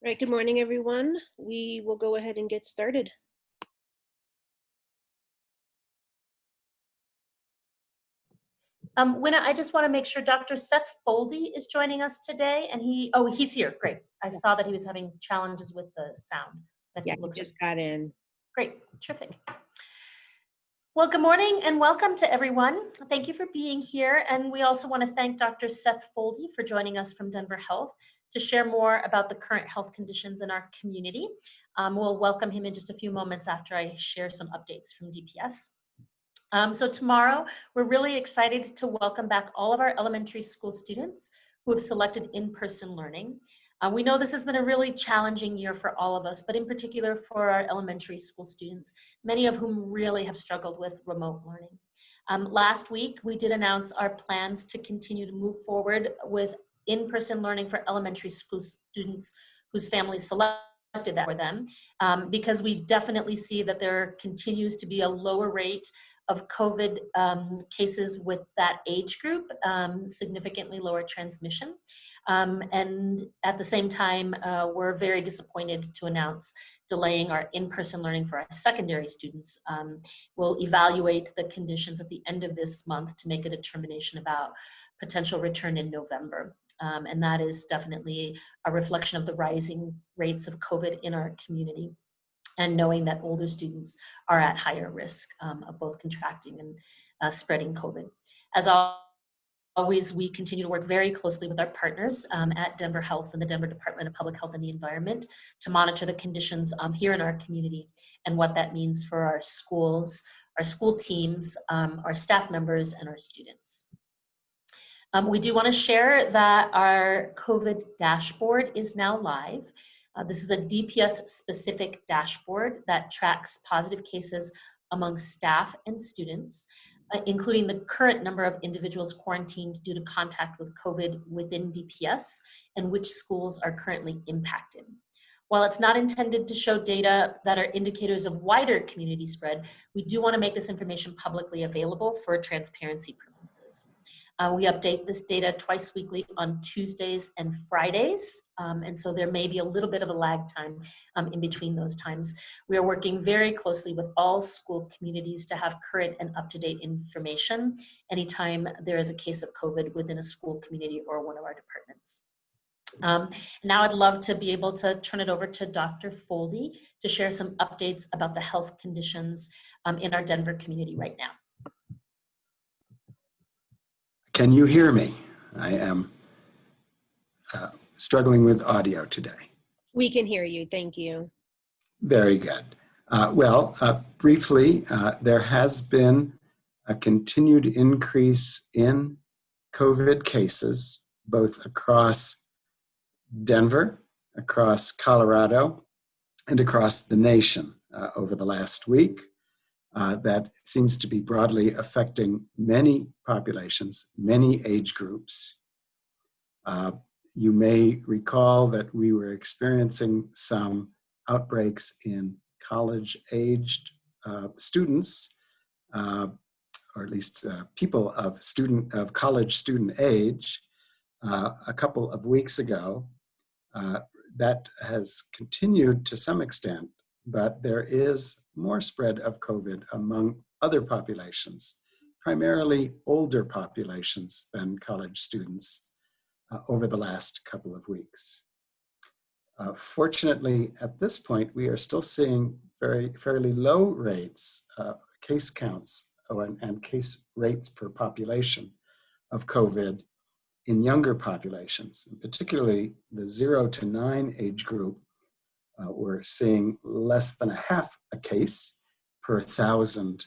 Right, good morning, everyone. We will go ahead and get started. Winna, I just want to make sure Dr. Seth Foldy is joining us today, and he's here. Great. I saw that he was having challenges with the sound. Yeah, he just got in. Great, terrific. Well, good morning and welcome to everyone. Thank you for being here, and we also want to thank Dr. Seth Foldy for joining us from Denver Health to share more about the current health conditions in our community. We'll welcome him in just a few moments after I share some updates from DPS. So tomorrow, we're really excited to welcome back all of our elementary school students who have selected in-person learning. We know this has been a really challenging year for all of us, but in particular for our elementary school students, many of whom really have struggled with remote learning. Last week, we did announce our plans to continue to move forward with in-person learning for elementary school students whose families selected that for them, because we definitely see that there continues to be a lower rate of COVID cases with that age group, significantly lower transmission. And at the same time, we're very disappointed to announce delaying our in-person learning for our secondary students. We'll evaluate the conditions at the end of this month to make a determination about potential return in November. And that is definitely a reflection of the rising rates of COVID in our community, and knowing that older students are at higher risk of both contracting and spreading COVID. As always, we continue to work very closely with our partners at Denver Health and the Denver Department of Public Health and the Environment to monitor the conditions here in our community and what that means for our schools, our school teams, our staff members, and our students. We do want to share that our COVID dashboard is now live. This is a DPS-specific dashboard that tracks positive cases among staff and students, including the current number of individuals quarantined due to contact with COVID within DPS and which schools are currently impacted. While it's not intended to show data that are indicators of wider community spread, we do want to make this information publicly available for transparency purposes. We update this data twice weekly on Tuesdays and Fridays, and so there may be a little bit of a lag time in between those times. We are working very closely with all school communities to have current and up-to-date information anytime there is a case of COVID within a school community or one of our departments. Now I'd love to be able to turn it over to Dr. Foldy to share some updates about the health conditions in our Denver community right now. Can you hear me? I am struggling with audio today. We can hear you, thank you. Very good. Briefly, there has been a continued increase in COVID cases, both across Denver, across Colorado, and across the nation over the last week. That seems to be broadly affecting many populations, many age groups. You may recall that we were experiencing some outbreaks in college-aged students, or at least people of college student age, a couple of weeks ago. That has continued to some extent, but there is more spread of COVID among other populations, primarily older populations than college students, over the last couple of weeks. Fortunately, at this point, we are still seeing fairly low rates, case counts and case rates per population of COVID in younger populations, and particularly the 0 to 9 age group. We're seeing less than half a case per 1,000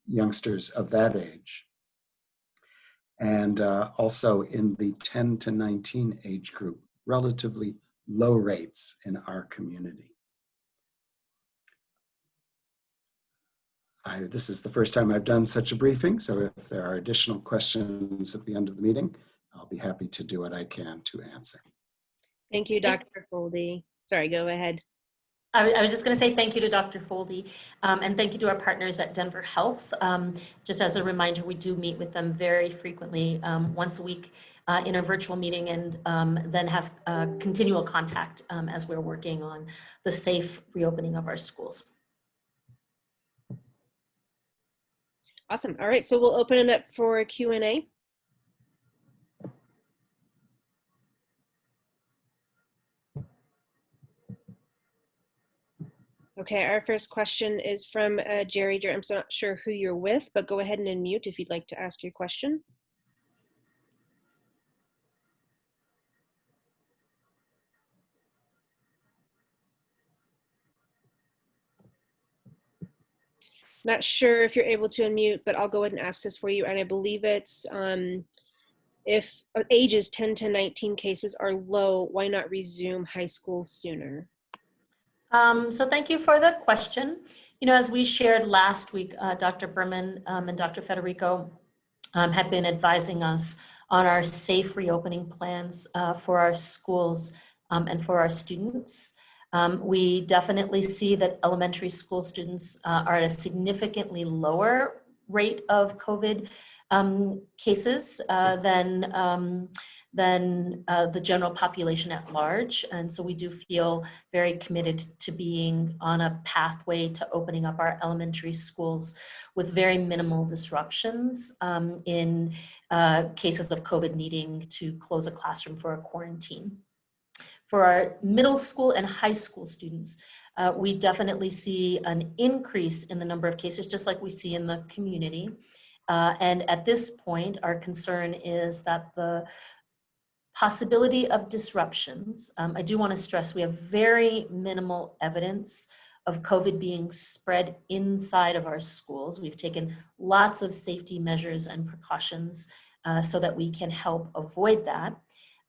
youngsters of that age. And also in the 10 to 19 age group, relatively low rates in our community. This is the first time I've done such a briefing, so if there are additional questions at the end of the meeting, I'll be happy to do what I can to answer. Thank you, Dr. Foldy. Sorry, go ahead. I was just going to say thank you to Dr. Foldy, and thank you to our partners at Denver Health. Just as a reminder, we do meet with them very frequently, once a week in a virtual meeting, and then have continual contact as we're working on the safe reopening of our schools. Awesome. All right, so we'll open it up for a Q&A. Okay, our first question is from Jerry. I'm not sure who you're with, but go ahead and unmute if you'd like to ask your question. Not sure if you're able to unmute, but I'll go ahead and ask this for you. And I believe it's if ages 10 to 19 cases are low, why not resume high school sooner? So thank you for the question. You know, as we shared last week, Dr. Berman and Dr. Federico had been advising us on our safe reopening plans for our schools and for our students. We definitely see that elementary school students are at a significantly lower rate of COVID cases than the general population at large. And so we do feel very committed to being on a pathway to opening up our elementary schools with very minimal disruptions in cases of COVID needing to close a classroom for a quarantine. For our middle school and high school students, we definitely see an increase in the number of cases, just like we see in the community. And at this point, our concern is that the possibility of disruptions, I do want to stress we have very minimal evidence of COVID being spread inside of our schools. We've taken lots of safety measures and precautions so that we can help avoid that.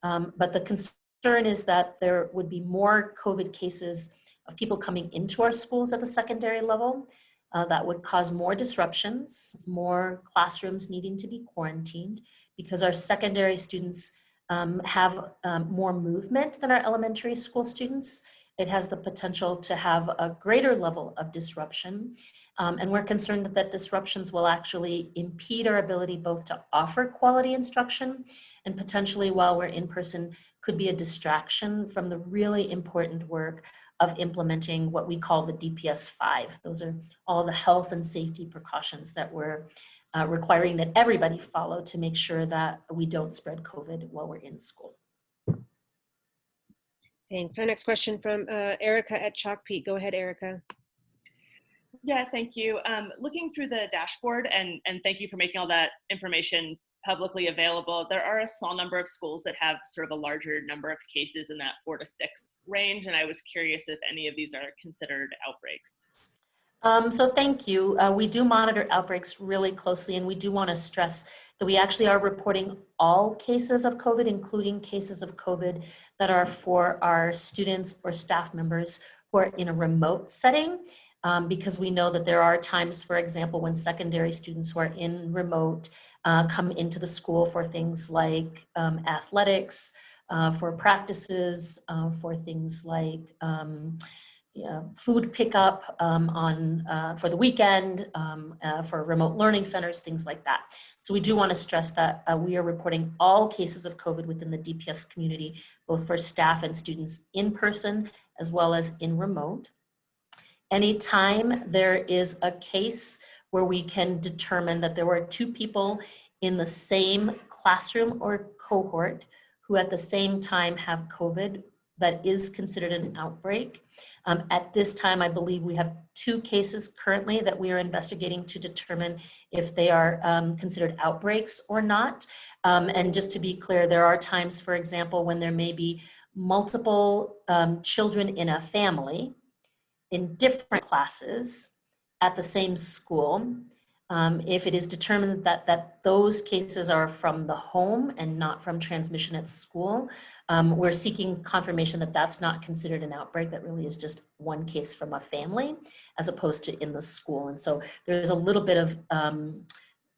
But the concern is that there would be more COVID cases of people coming into our schools at the secondary level. That would cause more disruptions, more classrooms needing to be quarantined, because our secondary students have more movement than our elementary school students. It has the potential to have a greater level of disruption. And we're concerned that that disruptions will actually impede our ability both to offer quality instruction and potentially, while we're in person, could be a distraction from the really important work of implementing what we call the DPS 5. Those are all the health and safety precautions that we're requiring that everybody follow to make sure that we don't spread COVID while we're in school. Thanks. Our next question from Erica at Chalkpeak. Go ahead, Erica. Yeah, thank you. Looking through the dashboard, and thank you for making all that information publicly available, there are a small number of schools that have sort of a larger number of cases in that 4 to 6 range, and I was curious if any of these are considered outbreaks. So thank you. We do monitor outbreaks really closely, and we do want to stress that we actually are reporting all cases of COVID, including cases of COVID that are for our students or staff members who are in a remote setting, because we know that there are times, for example, when secondary students who are in remote come into the school for things like athletics, for practices, for things like food pickup for the weekend, for remote learning centers, things like that. So we do want to stress that we are reporting all cases of COVID within the DPS community, both for staff and students in person, as well as in remote. Anytime there is a case where we can determine that there were 2 people in the same classroom or cohort who at the same time have COVID, that is considered an outbreak. At this time, I believe we have 2 cases currently that we are investigating to determine if they are considered outbreaks or not. And just to be clear, there are times, for example, when there may be multiple children in a family in different classes at the same school. If it is determined that those cases are from the home and not from transmission at school, we're seeking confirmation that that's not considered an outbreak, that really is just one case from a family as opposed to in the school. And so there's a little bit of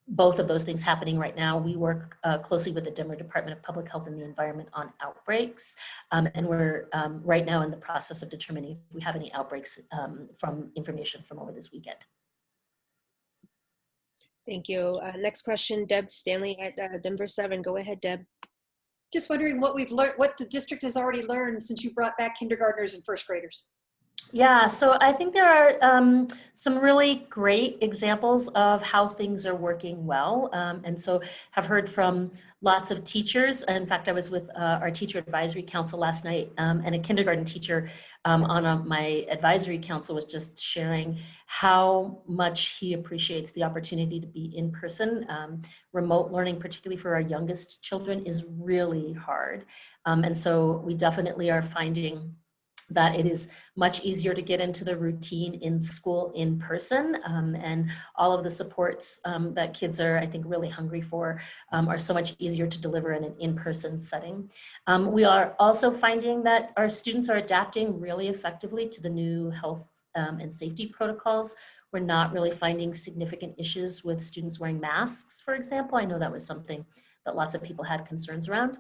both of those things happening right now. We work closely with the Denver Department of Public Health and the Environment on outbreaks. And we're right now in the process of determining if we have any outbreaks from information from over this weekend. Thank you. Next question, Deb Stanley at Denver 7. Go ahead, Deb. Just wondering what we've learned, what the district has already learned since you brought back kindergartners and first graders. Yeah, so I think there are some really great examples of how things are working well. And so have heard from lots of teachers. In fact, I was with our teacher advisory council last night, and a kindergarten teacher on my advisory council was just sharing how much he appreciates the opportunity to be in person. Remote learning, particularly for our youngest children, is really hard. And so we definitely are finding that it is much easier to get into the routine in school in person, and all of the supports that kids are, I think, really hungry for are so much easier to deliver in an in-person setting. We are also finding that our students are adapting really effectively to the new health and safety protocols. We're not really finding significant issues with students wearing masks, for example. I know that was something that lots of people had concerns around.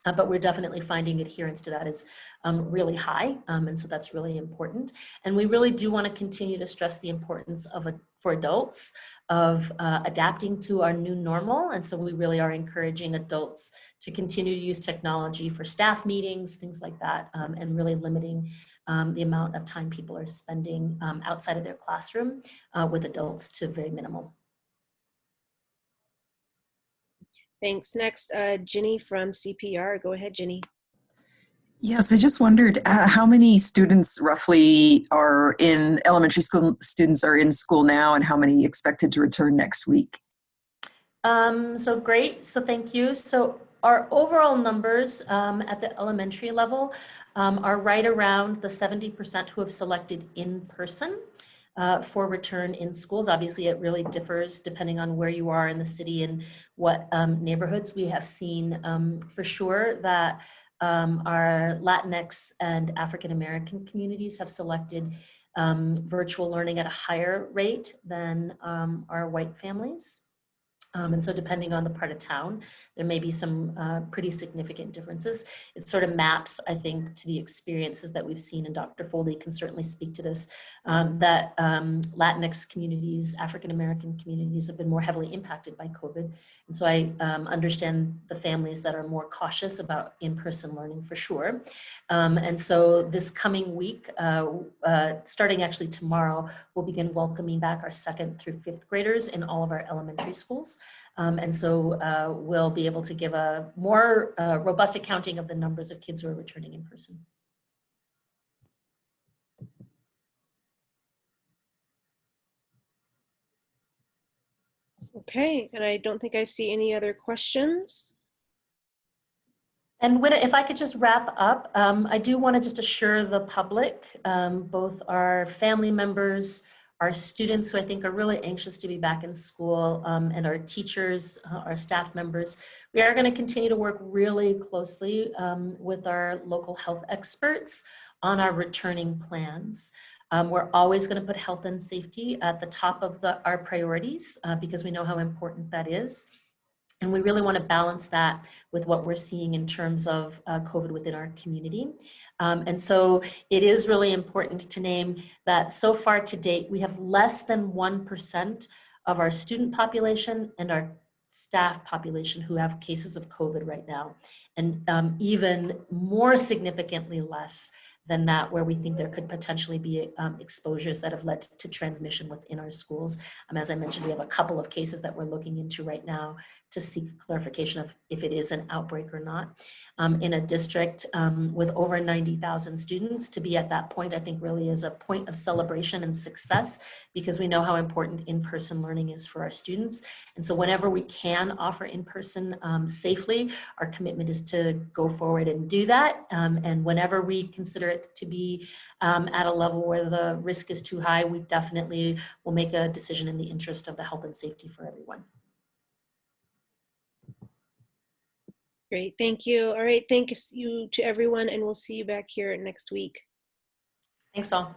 But we're definitely finding adherence to that is really high, and so that's really important. And we really do want to continue to stress the importance of for adults of adapting to our new normal. And so we really are encouraging adults to continue to use technology for staff meetings, things like that, and really limiting the amount of time people are spending outside of their classroom with adults to very minimal. Thanks. Next, Ginny from CPR. Go ahead, Ginny. Yes, I just wondered how many students roughly are in elementary school students are in school now, and how many expected to return next week? So great, so thank you. So our overall numbers at the elementary level are right around the 70% who have selected in person for return in schools. Obviously, it really differs depending on where you are in the city and what neighborhoods. We have seen for sure that our Latinx and African American communities have selected virtual learning at a higher rate than our white families. And so depending on the part of town, there may be some pretty significant differences. It sort of maps, I think, to the experiences that we've seen, and Dr. Foley can certainly speak to this, that Latinx communities, African-American communities have been more heavily impacted by COVID. And so I understand the families that are more cautious about in-person learning for sure. And so this coming week, starting actually tomorrow, we'll begin welcoming back our 2nd through 5th graders in all of our elementary schools. And so we'll be able to give a more robust accounting of the numbers of kids who are returning in person. Okay, and I don't think I see any other questions. And if I could just wrap up, I do want to just assure the public, both our family members, our students who I think are really anxious to be back in school, and our teachers, our staff members, we are going to continue to work really closely with our local health experts on our returning plans. We're always going to put health and safety at the top of our priorities because we know how important that is. And we really want to balance that with what we're seeing in terms of COVID within our community. And so it is really important to name that so far to date, we have less than 1% of our student population and our staff population who have cases of COVID right now. And even more significantly less than that, where we think there could potentially be exposures that have led to transmission within our schools. As I mentioned, we have a couple of cases that we're looking into right now to seek clarification of if it is an outbreak or not. In a district with over 90,000 students, to be at that point, I think really is a point of celebration and success, because we know how important in-person learning is for our students. And so whenever we can offer in-person safely, our commitment is to go forward and do that. And whenever we consider it to be at a level where the risk is too high, we definitely will make a decision in the interest of the health and safety for everyone. Great, thank you. All right, thanks you to everyone, and we'll see you back here next week. Thanks all.